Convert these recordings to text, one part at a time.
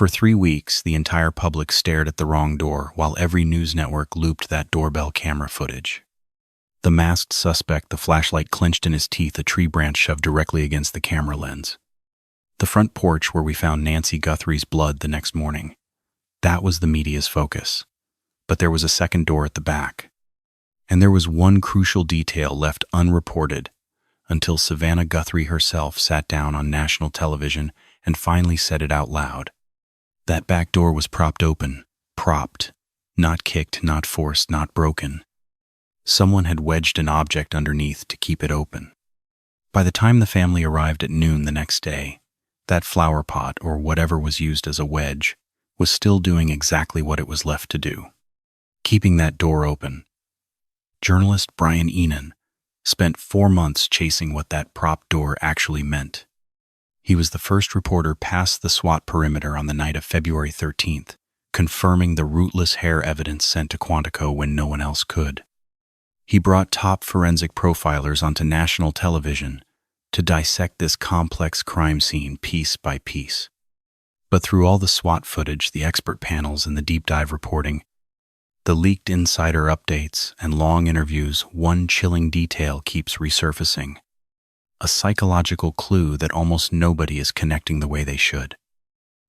For 3 weeks, the entire public stared at the wrong door while every news network looped that doorbell camera footage. The masked suspect, the flashlight clenched in his teeth, a tree branch shoved directly against the camera lens. The front porch where we found Nancy Guthrie's blood the next morning. That was the media's focus. But there was a second door at the back. And there was one crucial detail left unreported until Savannah Guthrie herself sat down on national television and finally said it out loud. That back door was propped open. Propped. Not kicked, not forced, not broken. Someone had wedged an object underneath to keep it open. By the time the family arrived at noon the next day, that flower pot, or whatever was used as a wedge, was still doing exactly what it was left to do. Keeping that door open. Journalist Brian Entin spent 4 months chasing what that prop door actually meant. He was the first reporter past the SWAT perimeter on the night of February 13th, confirming the rootless hair evidence sent to Quantico when no one else could. He brought top forensic profilers onto national television to dissect this complex crime scene piece by piece. But through all the SWAT footage, the expert panels, and the deep dive reporting, the leaked insider updates, and long interviews, one chilling detail keeps resurfacing. A psychological clue that almost nobody is connecting the way they should.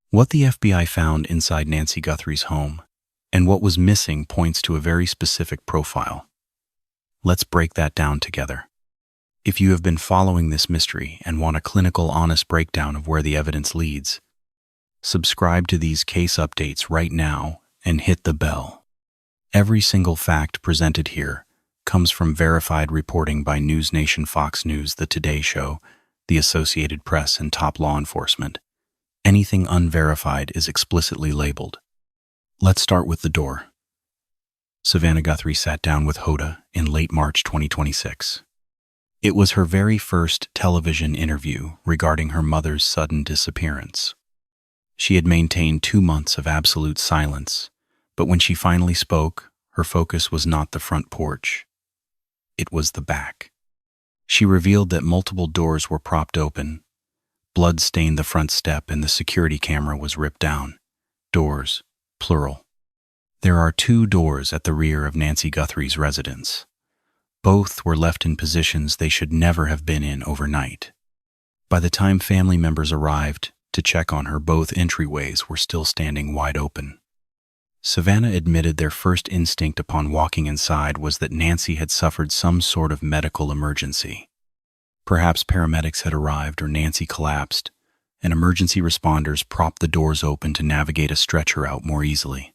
What the FBI found inside Nancy Guthrie's home, and what was missing, points to a very specific profile. Let's break that down together. If you have been following this mystery and want a clinical, honest breakdown of where the evidence leads, subscribe to these case updates right now and hit the bell. Every single fact presented here comes from verified reporting by News Nation, Fox News, The Today Show, the Associated Press, and top law enforcement. Anything unverified is explicitly labeled. Let's start with the door. Savannah Guthrie sat down with Hoda in late March 2026. It was her very first television interview regarding her mother's sudden disappearance. She had maintained 2 months of absolute silence, but when she finally spoke, her focus was not the front porch. It was the back. She revealed that multiple doors were propped open. Blood stained the front step and the security camera was ripped down. Doors, plural. There are 2 doors at the rear of Nancy Guthrie's residence. Both were left in positions they should never have been in overnight. By the time family members arrived to check on her, both entryways were still standing wide open. Savannah admitted their first instinct upon walking inside was that Nancy had suffered some sort of medical emergency. Perhaps paramedics had arrived or Nancy collapsed, and emergency responders propped the doors open to navigate a stretcher out more easily.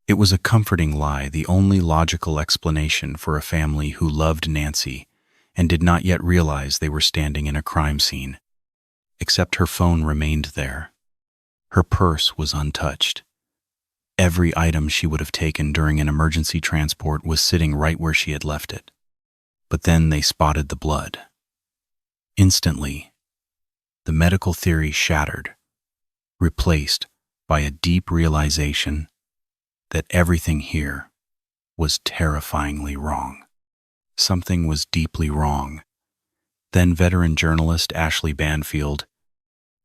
It was a comforting lie, the only logical explanation for a family who loved Nancy and did not yet realize they were standing in a crime scene. Except her phone remained there. Her purse was untouched. Every item she would have taken during an emergency transport was sitting right where she had left it. But then they spotted the blood. Instantly, the medical theory shattered, replaced by a deep realization that everything here was terrifyingly wrong. Something was deeply wrong. Then veteran journalist Ashley Banfield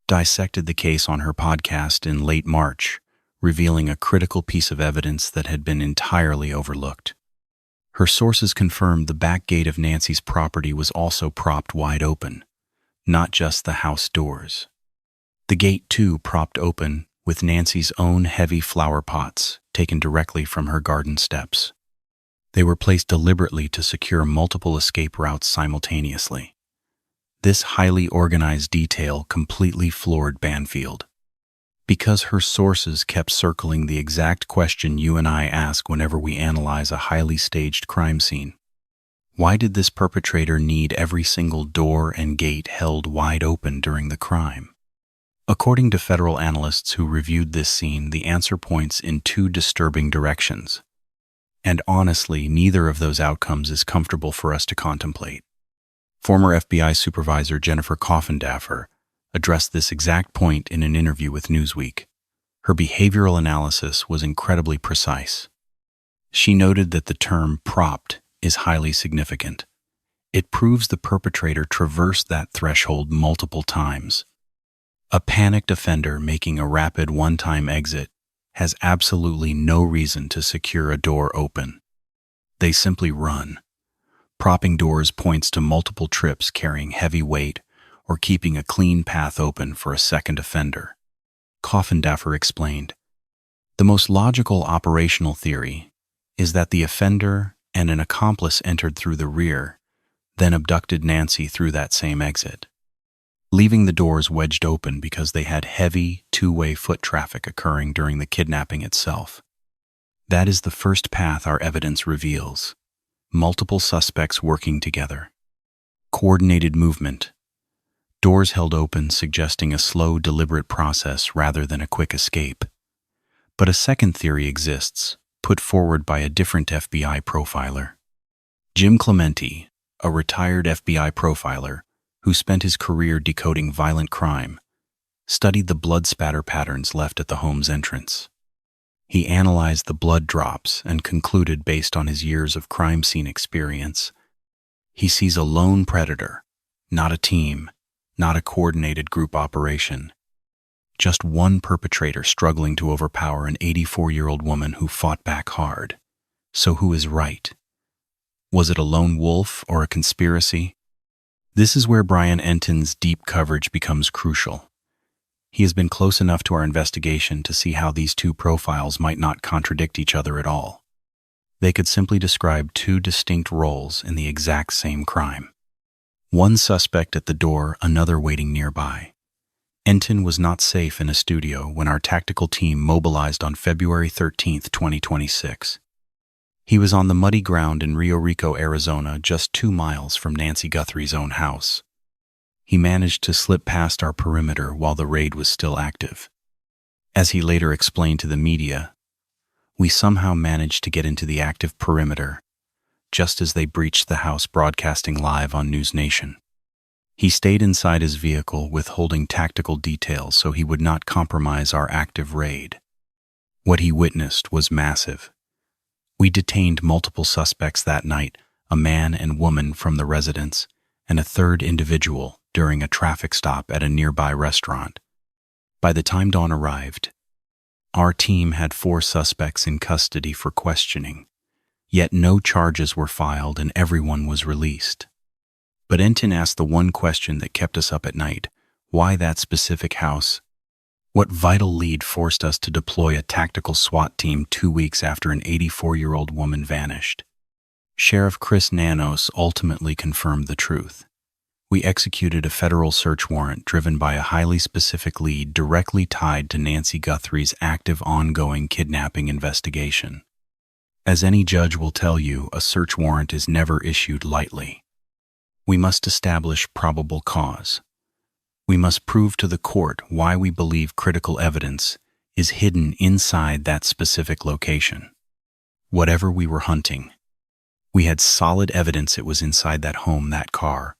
dissected the case on her podcast in late March, revealing a critical piece of evidence that had been entirely overlooked. Her sources confirmed the back gate of Nancy's property was also propped wide open, not just the house doors. The gate, too, propped open with Nancy's own heavy flower pots taken directly from her garden steps. They were placed deliberately to secure multiple escape routes simultaneously. This highly organized detail completely floored Banfield, because her sources kept circling the exact question you and I ask whenever we analyze a highly staged crime scene. Why did this perpetrator need every single door and gate held wide open during the crime? According to federal analysts who reviewed this scene, the answer points in 2 disturbing directions. And honestly, neither of those outcomes is comfortable for us to contemplate. Former FBI supervisor Jennifer Coffindaffer addressed this exact point in an interview with Newsweek. Her behavioral analysis was incredibly precise. She noted that the term propped is highly significant. It proves the perpetrator traversed that threshold multiple times. A panicked offender making a rapid one-time exit has absolutely no reason to secure a door open. They simply run. Propping doors points to multiple trips carrying heavy weight or keeping a clean path open for a second offender. Coffindaffer explained, "The most logical operational theory is that the offender and an accomplice entered through the rear, then abducted Nancy through that same exit, leaving the doors wedged open because they had heavy, two-way foot traffic occurring during the kidnapping itself. That is the first path our evidence reveals. Multiple suspects working together. Coordinated movement. Doors held open, suggesting a slow, deliberate process rather than a quick escape. But a second theory exists, put forward by a different FBI profiler. Jim Clementi, a retired FBI profiler who spent his career decoding violent crime, studied the blood spatter patterns left at the home's entrance. He analyzed the blood drops and concluded, based on his years of crime scene experience, he sees a lone predator, not a team, not a coordinated group operation. Just one perpetrator struggling to overpower an 84-year-old woman who fought back hard. So who is right? Was it a lone wolf or a conspiracy? This is where Brian Entin's deep coverage becomes crucial. He has been close enough to our investigation to see how these two profiles might not contradict each other at all. They could simply describe two distinct roles in the exact same crime. One suspect at the door, another waiting nearby. Entin was not safe in a studio when our tactical team mobilized on February 13, 2026. He was on the muddy ground in Rio Rico, Arizona, just 2 miles from Nancy Guthrie's own house. He managed to slip past our perimeter while the raid was still active. As he later explained to the media, we somehow managed to get into the active perimeter, just as they breached the house, broadcasting live on News Nation. He stayed inside his vehicle, withholding tactical details so he would not compromise our active raid. What he witnessed was massive. We detained multiple suspects that night, a man and woman from the residence, and a third individual during a traffic stop at a nearby restaurant. By the time dawn arrived, our team had 4 suspects in custody for questioning, yet no charges were filed and everyone was released. But Entin asked the one question that kept us up at night: why that specific house? What vital lead forced us to deploy a tactical SWAT team 2 weeks after an 84-year-old woman vanished? Sheriff Chris Nanos ultimately confirmed the truth. We executed a federal search warrant driven by a highly specific lead directly tied to Nancy Guthrie's active ongoing kidnapping investigation. As any judge will tell you, a search warrant is never issued lightly. We must establish probable cause. We must prove to the court why we believe critical evidence is hidden inside that specific location. Whatever we were hunting, we had solid evidence it was inside that home, that car,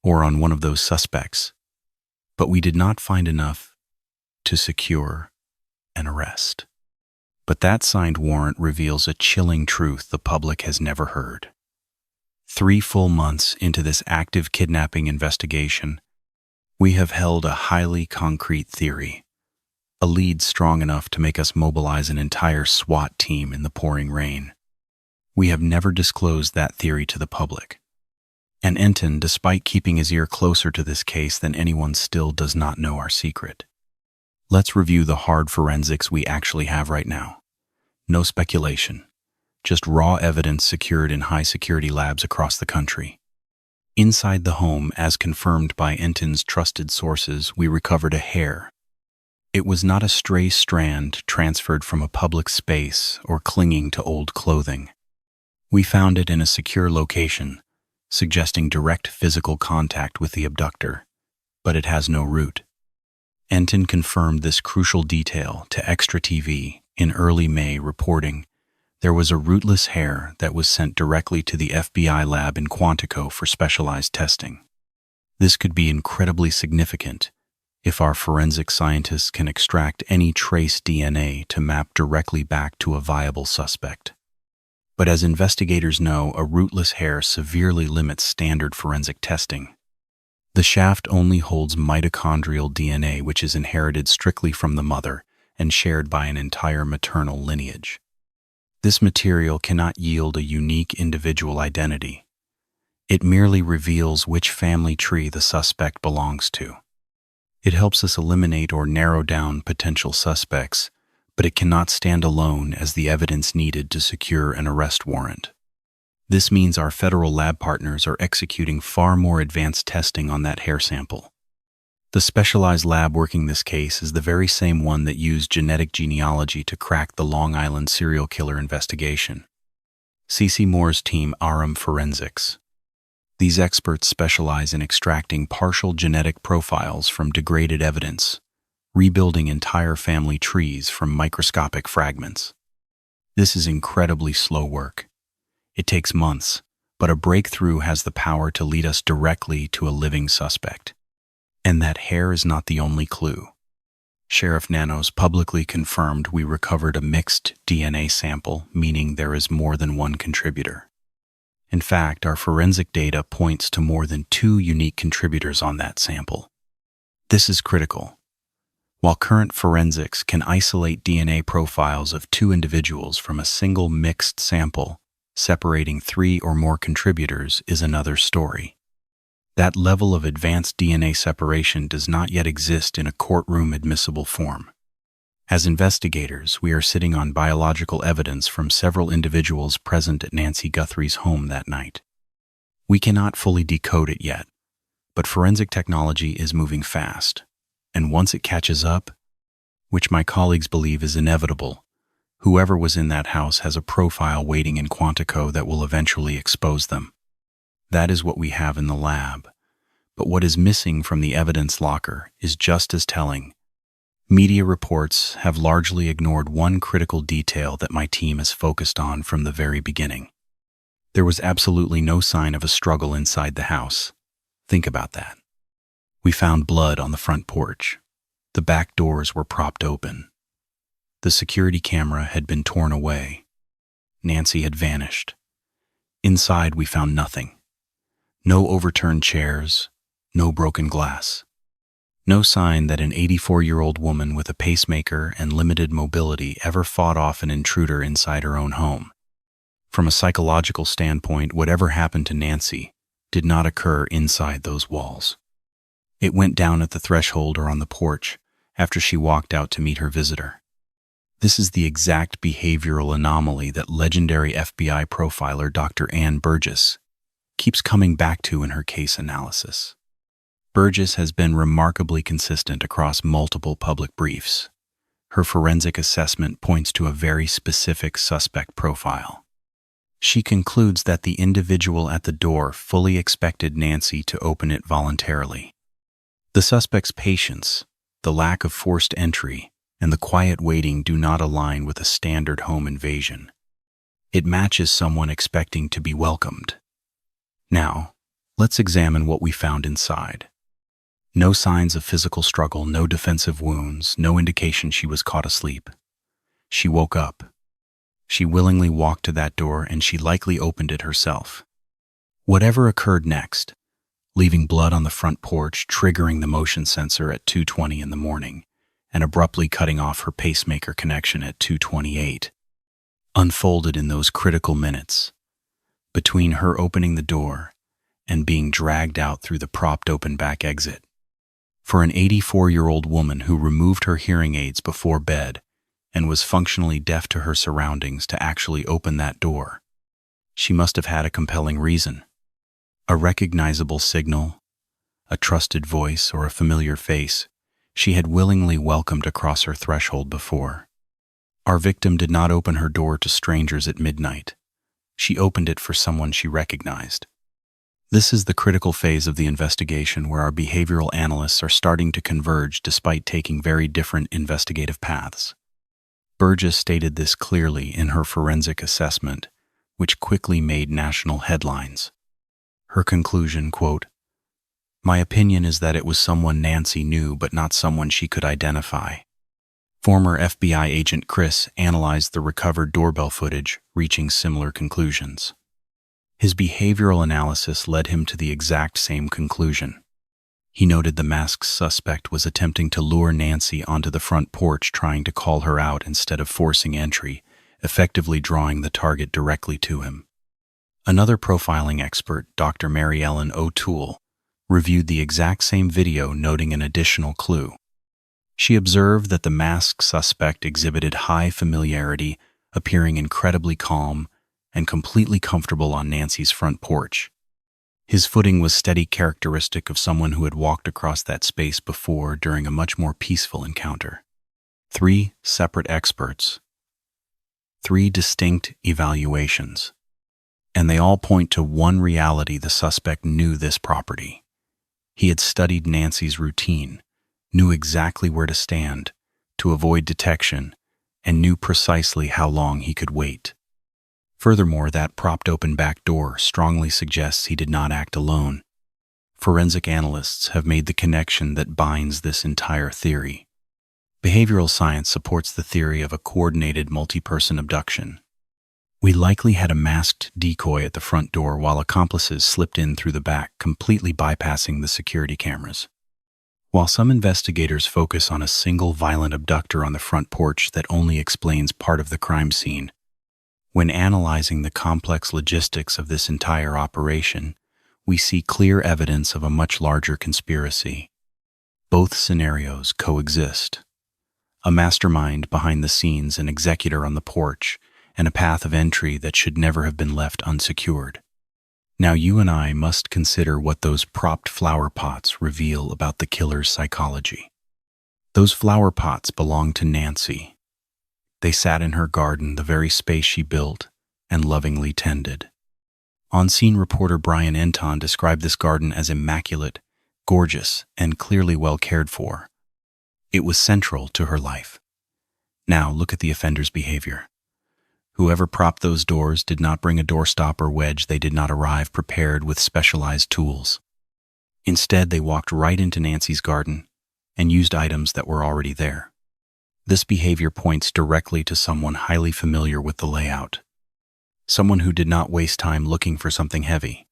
or on one of those suspects, but we did not find enough to secure an arrest. But that signed warrant reveals a chilling truth the public has never heard. 3 full months into this active kidnapping investigation, we have held a highly concrete theory, a lead strong enough to make us mobilize an entire SWAT team in the pouring rain. We have never disclosed that theory to the public. And Entin, despite keeping his ear closer to this case than anyone, still does not know our secret. Let's review the hard forensics we actually have right now. No speculation, just raw evidence secured in high-security labs across the country. Inside the home, as confirmed by Entin's trusted sources, we recovered a hair. It was not a stray strand transferred from a public space or clinging to old clothing. We found it in a secure location, suggesting direct physical contact with the abductor, but it has no root. Entin confirmed this crucial detail to Extra TV in early May, reporting there was a rootless hair that was sent directly to the FBI lab in Quantico for specialized testing. This could be incredibly significant if our forensic scientists can extract any trace DNA to map directly back to a viable suspect. But as investigators know, a rootless hair severely limits standard forensic testing. The shaft only holds mitochondrial DNA, which is inherited strictly from the mother and shared by an entire maternal lineage. This material cannot yield a unique individual identity. It merely reveals which family tree the suspect belongs to. It helps us eliminate or narrow down potential suspects, but it cannot stand alone as the evidence needed to secure an arrest warrant. This means our federal lab partners are executing far more advanced testing on that hair sample. The specialized lab working this case is the very same one that used genetic genealogy to crack the Long Island serial killer investigation. C.C. Moore's team, Arum Forensics. These experts specialize in extracting partial genetic profiles from degraded evidence, rebuilding entire family trees from microscopic fragments. This is incredibly slow work. It takes months, but a breakthrough has the power to lead us directly to a living suspect. And that hair is not the only clue. Sheriff Nanos publicly confirmed we recovered a mixed DNA sample, meaning there is more than one contributor. In fact, our forensic data points to more than 2 unique contributors on that sample. This is critical. While current forensics can isolate DNA profiles of 2 individuals from a single mixed sample, separating 3 or more contributors is another story. That level of advanced DNA separation does not yet exist in a courtroom admissible form. As investigators, we are sitting on biological evidence from several individuals present at Nancy Guthrie's home that night. We cannot fully decode it yet, but forensic technology is moving fast, and once it catches up, which my colleagues believe is inevitable, whoever was in that house has a profile waiting in Quantico that will eventually expose them. That is what we have in the lab, but what is missing from the evidence locker is just as telling. Media reports have largely ignored one critical detail that my team has focused on from the very beginning. There was absolutely no sign of a struggle inside the house. Think about that. We found blood on the front porch. The back doors were propped open. The security camera had been torn away. Nancy had vanished. Inside, we found nothing. No overturned chairs, no broken glass. No sign that an 84-year-old woman with a pacemaker and limited mobility ever fought off an intruder inside her own home. From a psychological standpoint, whatever happened to Nancy did not occur inside those walls. It went down at the threshold or on the porch after she walked out to meet her visitor. This is the exact behavioral anomaly that legendary FBI profiler Dr. Ann Burgess keeps coming back to in her case analysis. Burgess has been remarkably consistent across multiple public briefs. Her forensic assessment points to a very specific suspect profile. She concludes that the individual at the door fully expected Nancy to open it voluntarily. The suspect's patience, the lack of forced entry, and the quiet waiting do not align with a standard home invasion. It matches someone expecting to be welcomed. Now, let's examine what we found inside. No signs of physical struggle, no defensive wounds, no indication she was caught asleep. She woke up. She willingly walked to that door and she likely opened it herself. Whatever occurred next, leaving blood on the front porch, triggering the motion sensor at 2:20 in the morning, and abruptly cutting off her pacemaker connection at 2:28, unfolded in those critical minutes, between her opening the door and being dragged out through the propped open back exit. For an 84-year-old woman who removed her hearing aids before bed and was functionally deaf to her surroundings to actually open that door, she must have had a compelling reason. A recognizable signal, a trusted voice, or a familiar face she had willingly welcomed across her threshold before. Our victim did not open her door to strangers at midnight. She opened it for someone she recognized. This is the critical phase of the investigation where our behavioral analysts are starting to converge despite taking very different investigative paths. Burgess stated this clearly in her forensic assessment, which quickly made national headlines. Her conclusion, quote, "My opinion is that it was someone Nancy knew but not someone she could identify." Former FBI agent Chris analyzed the recovered doorbell footage, reaching similar conclusions. His behavioral analysis led him to the exact same conclusion. He noted the masked suspect was attempting to lure Nancy onto the front porch, trying to call her out instead of forcing entry, effectively drawing the target directly to him. Another profiling expert, Dr. Mary Ellen O'Toole, reviewed the exact same video, noting an additional clue. She observed that the masked suspect exhibited high familiarity, appearing incredibly calm and completely comfortable on Nancy's front porch. His footing was steady, characteristic of someone who had walked across that space before during a much more peaceful encounter. 3 separate experts. 3 distinct evaluations. And they all point to one reality: the suspect knew this property. He had studied Nancy's routine, knew exactly where to stand to avoid detection, and knew precisely how long he could wait. Furthermore, that propped open back door strongly suggests he did not act alone. Forensic analysts have made the connection that binds this entire theory. Behavioral science supports the theory of a coordinated multi-person abduction. We likely had a masked decoy at the front door while accomplices slipped in through the back, completely bypassing the security cameras. While some investigators focus on a single violent abductor on the front porch that only explains part of the crime scene, when analyzing the complex logistics of this entire operation, we see clear evidence of a much larger conspiracy. Both scenarios coexist. A mastermind behind the scenes, an executor on the porch, and a path of entry that should never have been left unsecured. Now you and I must consider what those propped flower pots reveal about the killer's psychology. Those flower pots belonged to Nancy. They sat in her garden, the very space she built and lovingly tended. On-scene reporter Brian Entin described this garden as immaculate, gorgeous, and clearly well cared for. It was central to her life. Now look at the offender's behavior. Whoever propped those doors did not bring a doorstop or wedge. They did not arrive prepared with specialized tools. Instead, they walked right into Nancy's garden and used items that were already there. This behavior points directly to someone highly familiar with the layout. Someone who did not waste time looking for something heavy.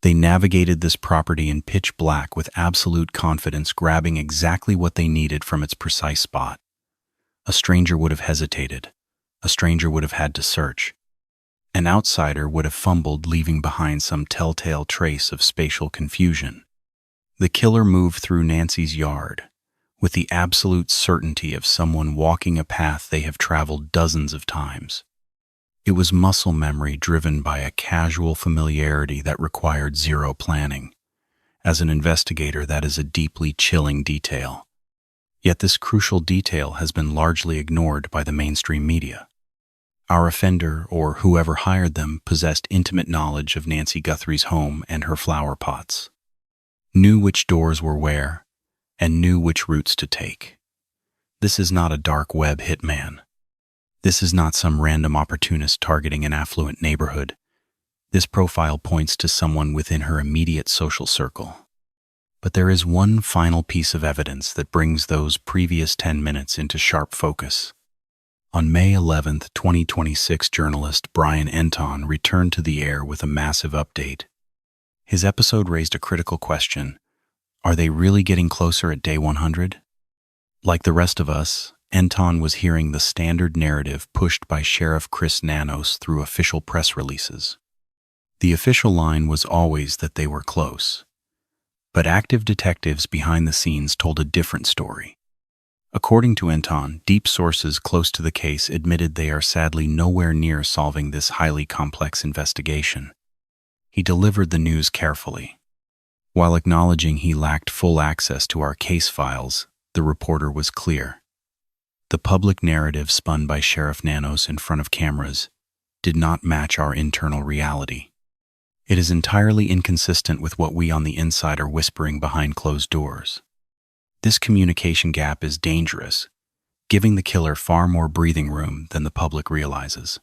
They navigated this property in pitch black with absolute confidence, grabbing exactly what they needed from its precise spot. A stranger would have hesitated. A stranger would have had to search. An outsider would have fumbled, leaving behind some telltale trace of spatial confusion. The killer moved through Nancy's yard with the absolute certainty of someone walking a path they have traveled dozens of times. It was muscle memory driven by a casual familiarity that required zero planning. As an investigator, that is a deeply chilling detail. Yet this crucial detail has been largely ignored by the mainstream media. Our offender, or whoever hired them, possessed intimate knowledge of Nancy Guthrie's home and her flower pots, knew which doors were where, and knew which routes to take. This is not a dark web hitman. This is not some random opportunist targeting an affluent neighborhood. This profile points to someone within her immediate social circle. But there is one final piece of evidence that brings those previous 10 minutes into sharp focus. On May 11, 2026, journalist Brian Entin returned to the air with a massive update. His episode raised a critical question. Are they really getting closer at day 100? Like the rest of us, Entin was hearing the standard narrative pushed by Sheriff Chris Nanos through official press releases. The official line was always that they were close. But active detectives behind the scenes told a different story. According to Entin, deep sources close to the case admitted they are sadly nowhere near solving this highly complex investigation. He delivered the news carefully. While acknowledging he lacked full access to our case files, the reporter was clear. The public narrative spun by Sheriff Nanos in front of cameras did not match our internal reality. It is entirely inconsistent with what we on the inside are whispering behind closed doors. This communication gap is dangerous, giving the killer far more breathing room than the public realizes.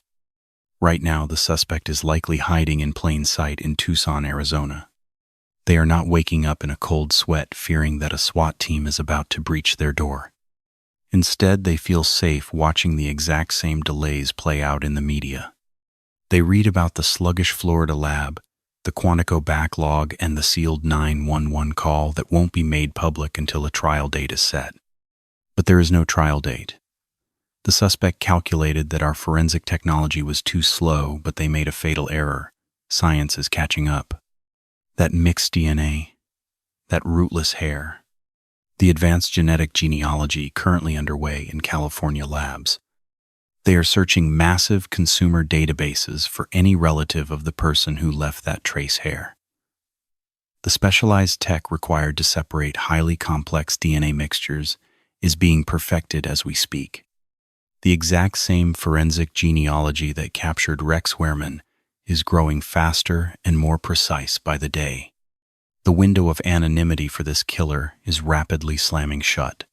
Right now, the suspect is likely hiding in plain sight in Tucson, Arizona. They are not waking up in a cold sweat fearing that a SWAT team is about to breach their door. Instead, they feel safe watching the exact same delays play out in the media. They read about the sluggish Florida lab, the Quantico backlog, and the sealed 911 call that won't be made public until a trial date is set. But there is no trial date. The suspect calculated that our forensic technology was too slow, but they made a fatal error. Science is catching up. That mixed DNA, that rootless hair, the advanced genetic genealogy currently underway in California labs. They are searching massive consumer databases for any relative of the person who left that trace hair. The specialized tech required to separate highly complex DNA mixtures is being perfected as we speak. The exact same forensic genealogy that captured Rex Wehrman is growing faster and more precise by the day. The window of anonymity for this killer is rapidly slamming shut.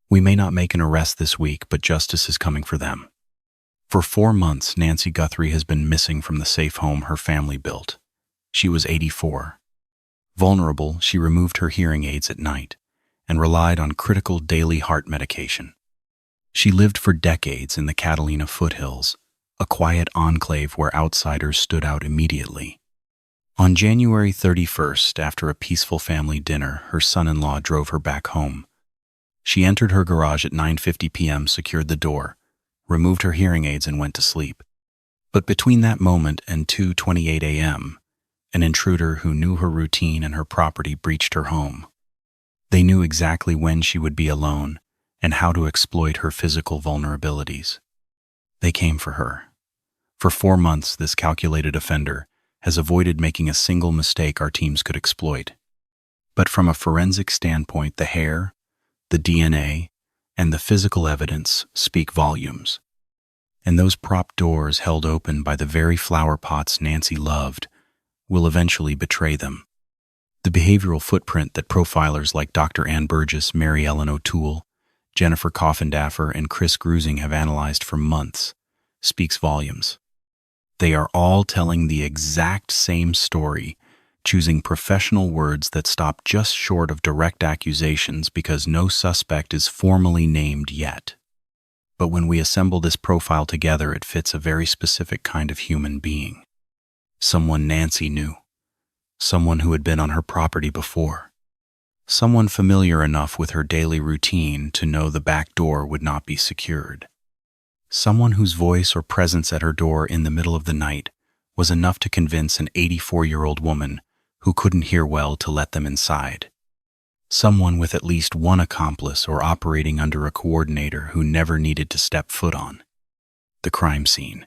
We may not make an arrest this week, but justice is coming for them. For 4 months, Nancy Guthrie has been missing from the safe home her family built. She was 84. Vulnerable, she removed her hearing aids at night and relied on critical daily heart medication. She lived for decades in the Catalina foothills, a quiet enclave where outsiders stood out immediately. On January 31st, after a peaceful family dinner, her son-in-law drove her back home. She entered her garage at 9:50 p.m., secured the door, removed her hearing aids, and went to sleep. But between that moment and 2:28 a.m., an intruder who knew her routine and her property breached her home. They knew exactly when she would be alone and how to exploit her physical vulnerabilities. They came for her. For 4 months, this calculated offender has avoided making a single mistake our teams could exploit. But from a forensic standpoint, the hair, the DNA, and the physical evidence speak volumes. And those prop doors held open by the very flower pots Nancy loved will eventually betray them. The behavioral footprint that profilers like Dr. Ann Burgess, Mary Ellen O'Toole, Jennifer Coffindaffer, and Chris Grusing have analyzed for months speaks volumes. They are all telling the exact same story, choosing professional words that stop just short of direct accusations because no suspect is formally named yet. But when we assemble this profile together, it fits a very specific kind of human being. Someone Nancy knew. Someone who had been on her property before. Someone familiar enough with her daily routine to know the back door would not be secured. Someone whose voice or presence at her door in the middle of the night was enough to convince an 84-year-old woman who couldn't hear well to let them inside. Someone with at least one accomplice or operating under a coordinator who never needed to step foot on the crime scene.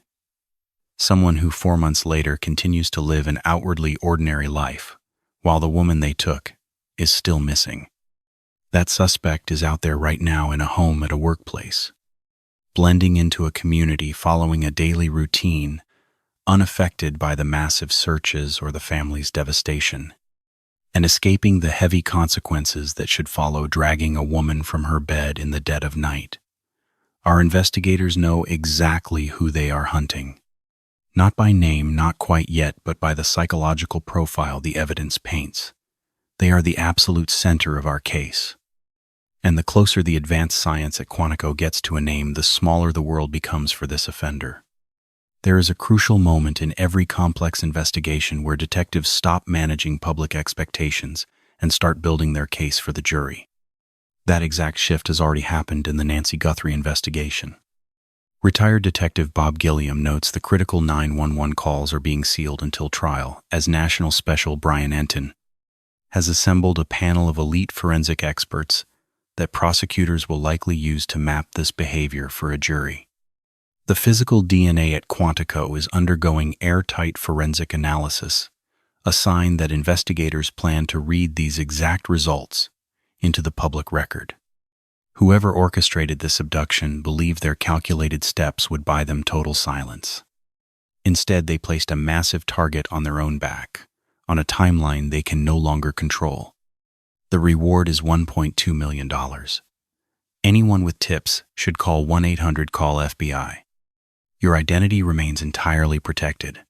Someone who 4 months later continues to live an outwardly ordinary life, while the woman they took is still missing. That suspect is out there right now in a home at a workplace, blending into a community, following a daily routine, unaffected by the massive searches or the family's devastation, and escaping the heavy consequences that should follow dragging a woman from her bed in the dead of night. Our investigators know exactly who they are hunting. Not by name, not quite yet, but by the psychological profile the evidence paints. They are the absolute center of our case. And the closer the advanced science at Quantico gets to a name, the smaller the world becomes for this offender. There is a crucial moment in every complex investigation where detectives stop managing public expectations and start building their case for the jury. That exact shift has already happened in the Nancy Guthrie investigation. Retired Detective Bob Gilliam notes the critical 911 calls are being sealed until trial, as National Special Brian Entin has assembled a panel of elite forensic experts that prosecutors will likely use to map this behavior for a jury. The physical DNA at Quantico is undergoing airtight forensic analysis, a sign that investigators plan to read these exact results into the public record. Whoever orchestrated this abduction believed their calculated steps would buy them total silence. Instead, they placed a massive target on their own back, on a timeline they can no longer control. The reward is $1.2 million. Anyone with tips should call 1-800-CALL-FBI. Your identity remains entirely protected.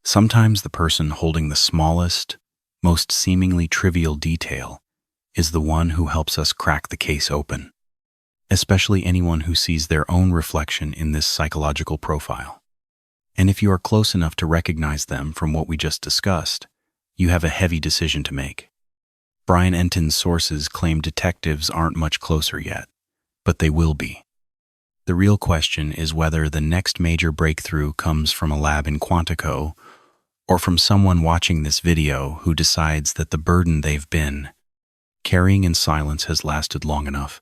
Sometimes the person holding the smallest, most seemingly trivial detail is the one who helps us crack the case open, especially anyone who sees their own reflection in this psychological profile. And if you are close enough to recognize them from what we just discussed, you have a heavy decision to make. Brian Entin's sources claim detectives aren't much closer yet, but they will be. The real question is whether the next major breakthrough comes from a lab in Quantico or from someone watching this video who decides that the burden they've been carrying in silence has lasted long enough.